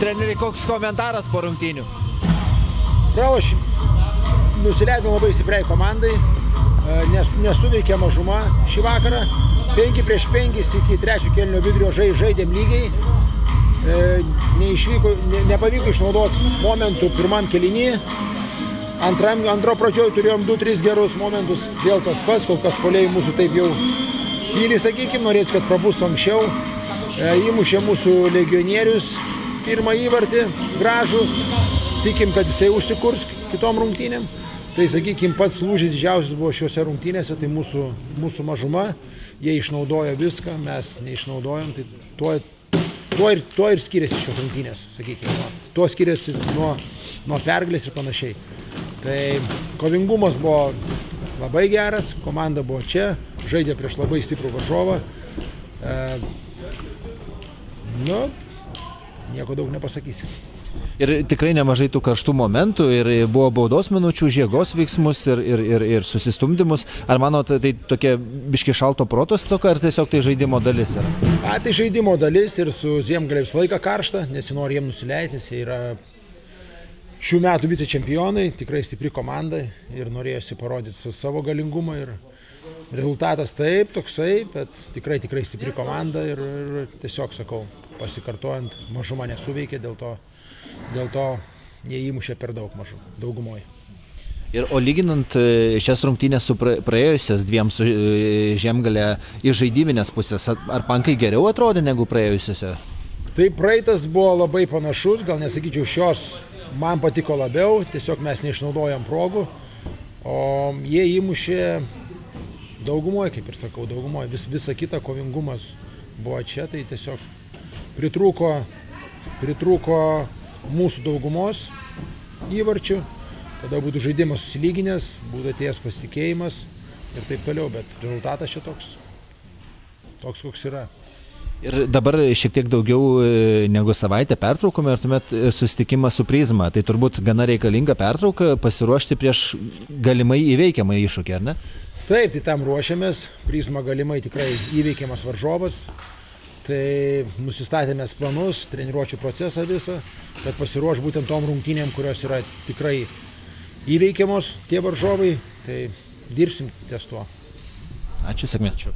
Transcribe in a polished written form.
Treneri, koks komentaras po rungtynių? Aš nusileidom labai stipriai komandai, nesuveikė mažuma šį vakarą. 5-5 iki trečio kėlinio vidurio žaidėm lygiai. Nepavyko išnaudoti momentų pirmam kėlinį. Antro pradžioj turėjom 2-3 gerus momentus, vėl tas pats, kol kas puolėjai mūsų taip jau tyliai, sakykime, norėtų, kad prabūstų anksčiau. Įmušė mūsų legionierius pirmą įvartį, gražų. Tikim, kad jisai užsikurs kitom rungtynėm. Tai, sakykime, pats lūžis didžiausias buvo šiuose rungtynėse, tai mūsų mažuma. Jie išnaudojo viską, mes neišnaudojom, tai tuo ir skiriasi šios rungtynės, sakykime. Tuo skiriasi nuo pergalės ir panašiai. Tai kovingumas buvo labai geras, komanda buvo čia, žaidė prieš labai stiprų varžovą. Nieko daug nepasakysi. Ir tikrai nemažai tų karštų momentų ir buvo baudos minučių, jėgos veiksmus ir susistumdymus. Ar manote, tai tokia biški šalto proto stoka, ar tiesiog tai žaidimo dalis yra? Tai žaidimo dalis ir su Ziemgaliai visą laiką karšta, nesinori jiem nusileisti, jie yra šių metų vicečempionai, tikrai stipri komanda ir norėjosi parodyti savo galingumą ir rezultatas taip, toksai, bet tikrai stipri komanda ir tiesiog, sakau, pasikartojant, mažuma nesuveikė, dėl to jie įmušė per daug daugumoje. O lyginant šias rungtynės su praėjusias dviem su Žiemgale iš žaidybinės pusės, ar Pankai geriau atrodė negu praėjusiose? Tai praeitas buvo labai panašus, gal nesakyčiau šios, man patiko labiau, tiesiog mes neišnaudojam progų, o jie įmušė daugumoje, kaip ir sakau, daugumoje, visa kita kovingumas buvo čia, tai tiesiog pritrūko mūsų daugumos įvarčių, tada būtų žaidimas susilyginęs, būtų atėjęs pasitikėjimas ir taip toliau, bet rezultatas čia toks, koks yra. Ir dabar šiek tiek daugiau negu savaitę pertraukome ir tuomet susitikimas su Prizma, tai turbūt gana reikalinga pertrauka pasiruošti prieš galimai įveikiamą iššūkį, ar ne? Taip, tai tam ruošiamės, Prizma galimai tikrai įveikiamas varžovas. Tai nusistatėme planus, treniruočių procesą visą, kad pasiruoš būtent tom rungtynėm, kurios yra tikrai įveikiamos tie varžovai, tai dirbsim ties tuo. Ačiū, sėkmės.